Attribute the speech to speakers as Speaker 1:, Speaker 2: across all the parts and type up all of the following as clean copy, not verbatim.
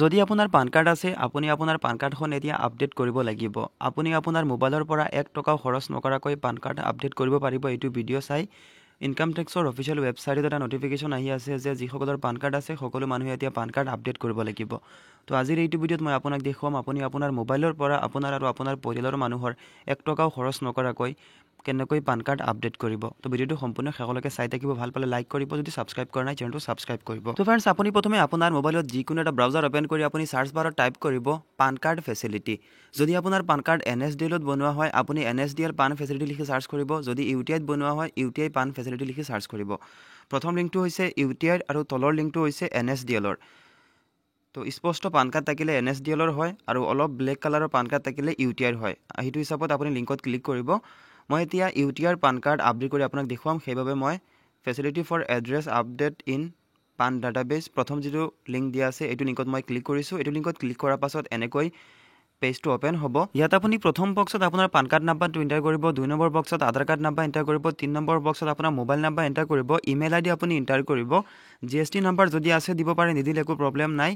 Speaker 1: যদি আপোনাৰ PAN card আছে আপুনি আপোনাৰ পান কাৰ্ডখন এতিয়া আপডেট কৰিব লাগিব। আপুনি আপোনাৰ মোবাইলৰ পৰা 1 টকাও খৰচ নকৰাকৈ পান কাৰ্ড আপডেট কৰিব পাৰিব এইটো ভিডিঅ' চাই। ইনকাম টেক্সৰ অফিচিয়েল ৱেবছাইটত এটা নটিফিকেশ্যন আহি আছে যে যিসকলৰ পান কাৰ্ড আছে সকলো মানুহে এতিয়া পান কাৰ্ড আপডেট কৰিব লাগিব। তো আজিৰ এইটো ভিডিঅ'ত মই আপোনাক দেখুৱাম আপুনি আপোনাৰ মোবাইলৰ পৰা আপোনাৰ আৰু আপোনাৰ পৰিয়ালৰ মানুহৰ 1 টকাও খৰচ নকৰাকৈ কেনেকৈ পান কাৰ্ড আপডেট কৰিব। তো ভিডিঅ'টো সম্পূৰ্ণ শেষলৈকে চাই থাকিব, ভাল পালে লাইক কৰিব, যদি ছাবস্ক্ৰাইব কৰা নাই চেনেলটো ছাবস্ক্ৰাইব কৰিব। তো ফ্ৰেণ্ডছ আপুনি প্ৰথমে আপোনাৰ মোবাইলত যিকোনো এটা ব্ৰাউজাৰ ওপেন কৰি আপুনি সাৰ্চ বাৰত টাইপ কৰিব পান কাৰ্ড ফেচিলিটি। যদি আপোনাৰ পান কাৰ্ড NSDL-ত বনোৱা হয় আপুনি NSDL পান ফেচিলিটি লিখি সাৰ্চ কৰিব, যদি UTI-ত বনোৱা হয় UTI পান ফেচিলিটি লিখি সাৰ্চ কৰিব। প্ৰথম লিংকটো হৈছে UTI আৰু তলৰ লিংকটো হৈছে NSDL-ৰ। তো স্পষ্ট পান কাৰ্ড থাকিলে NSDL-ৰ হয় আৰু অলপ ব্লেক কালাৰৰ পান কাৰ্ড থাকিলে UTI-ৰ হয়। সেইটো হিচাপত আপুনি লিংকত ক্লিক কৰিব। মই এতিয়া UTI-ৰ পান কাৰ্ড আপডেট কৰি আপোনাক দেখুৱাম, সেইবাবে মই facility for address update in PAN database প্ৰথম যিটো লিংক দিয়া আছে এইটো লিংকত মই ক্লিক কৰিছোঁ। এইটো লিংকত ক্লিক কৰাৰ পাছত এনেকৈ পেজটো ওপেন হ'ব। ইয়াত আপুনি প্ৰথম বক্সত আপোনাৰ পান কাৰ্ড নাম্বাৰটো এণ্টাৰ কৰিব, 2 নম্বৰ বক্সত আধাৰ কাৰ্ড নাম্বাৰ এণ্টাৰ কৰিব, 3 নম্বৰ বক্সত আপোনাৰ মোবাইল নাম্বাৰ এণ্টাৰ কৰিব, ইমেইল ID আপুনি এণ্টাৰ কৰিব, GST নাম্বাৰ যদি আছে দিব পাৰে, নিদিলে একো প্ৰব্লেম নাই।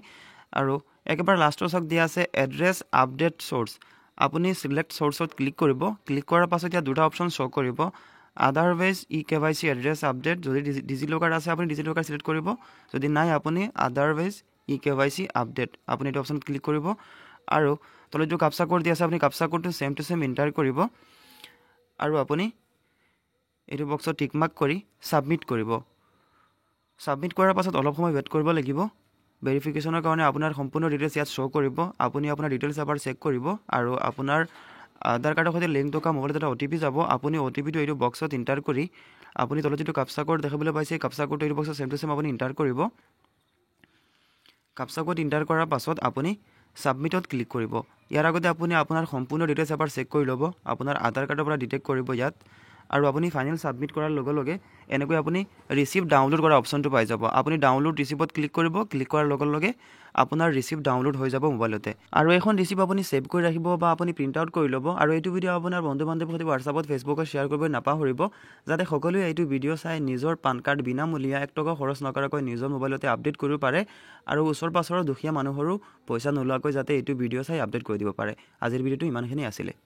Speaker 1: আৰু একেবাৰে লাষ্টৰ চক দিয়া আছে এড্ৰেছ আপডেট চ'ৰ্চ। আপুনি চিলেক্ট চ'ৰ্চত ক্লিক কৰিব। ক্লিক কৰাৰ পাছত ইয়াত দুটা অপশ্যন শ্ব' কৰিব, আদাৰৱাইজ KYC এড্ৰেছ আপডেট। যদি ডিজিলকাৰ আছে আপুনি ডিজিলকাৰ চিলেক্ট কৰিব, যদি নাই আপুনি আদাৰৱাইজ KYC আপডেট আপুনি এইটো অপশ্যন ক্লিক কৰিব। আৰু তলত যিটো কাপচা কোড দি আছে আপুনি কাপচা কোডটো ছেম টু ছেম এণ্টাৰ কৰিব আৰু আপুনি এইটো বক্সত টিক মাৰ্ক কৰি ছাবমিট কৰিব। ছাবমিট কৰাৰ পাছত অলপ সময় ৱেইট কৰিব লাগিব। ভেৰিফিকেশ্যনৰ কাৰণে আপোনাৰ সম্পূৰ্ণ ডিটেইলছ ইয়াত শ্ব' কৰিব। আপুনি আপোনাৰ ডিটেইলছ এবাৰ চেক কৰিব আৰু আপোনাৰ আধাৰ কাৰ্ডৰ সৈতে লিংক থকা মোবাইলত এটা OTP যাব। আপুনি OTPটো এইটো বক্সত এণ্টাৰ কৰি আপুনি তলত যিটো কাপচা কোড দেখিবলৈ পাইছে কাপচা কোডটো এইটো বক্সত ছেম টু ছেম আপুনি এণ্টাৰ কৰিব। কাপচা কোড এণ্টাৰ কৰাৰ পাছত আপুনি ছাবমিটত ক্লিক কৰিব। ইয়াৰ আগতে আপুনি আপোনাৰ সম্পূৰ্ণ ডিটেইলছ এবাৰ চেক কৰি ল'ব। আপোনাৰ আধাৰ কাৰ্ডৰ পৰা ডিটেক্ট কৰিব ইয়াত আৰু আপুনি ফাইনেল ছাবমিট কৰাৰ লগে লগে এনেকৈ আপুনি ৰিচিপ্ট ডাউনলোড কৰা অপশ্যনটো পাই যাব। আপুনি ডাউনলোড ৰিচিপ্টত ক্লিক কৰিব। ক্লিক কৰাৰ লগে লগে আপোনাৰ ৰিচিপ্ট ডাউনলোড হৈ যাব মোবাইলতে। আৰু এখন ৰিচিপ্ট আপুনি ছেভ কৰি ৰাখিব বা আপুনি প্ৰিণ্ট আউট কৰি ল'ব আৰু এইটো ভিডিঅ' আপোনাৰ বন্ধু বান্ধৱীৰ সৈতে হোৱাটছআপত ফেচবুকত শ্বেয়াৰ কৰিব নাপাহৰিব, যাতে সকলোৱে এইটো ভিডিঅ' চাই নিজৰ পান কাৰ্ড বিনামূলীয়া 1 টকা খৰচ নকৰাকৈ নিজৰ মোবাইলতে আপডেট কৰিব পাৰে আৰু ওচৰ পাছৰৰ দুখীয়া মানুহৰো পইচা নোলোৱাকৈ যাতে এইটো ভিডিঅ' চাই আপডেট কৰি দিব পাৰে। আজিৰ ভিডিঅ'টো ইমানখিনি আছিলে।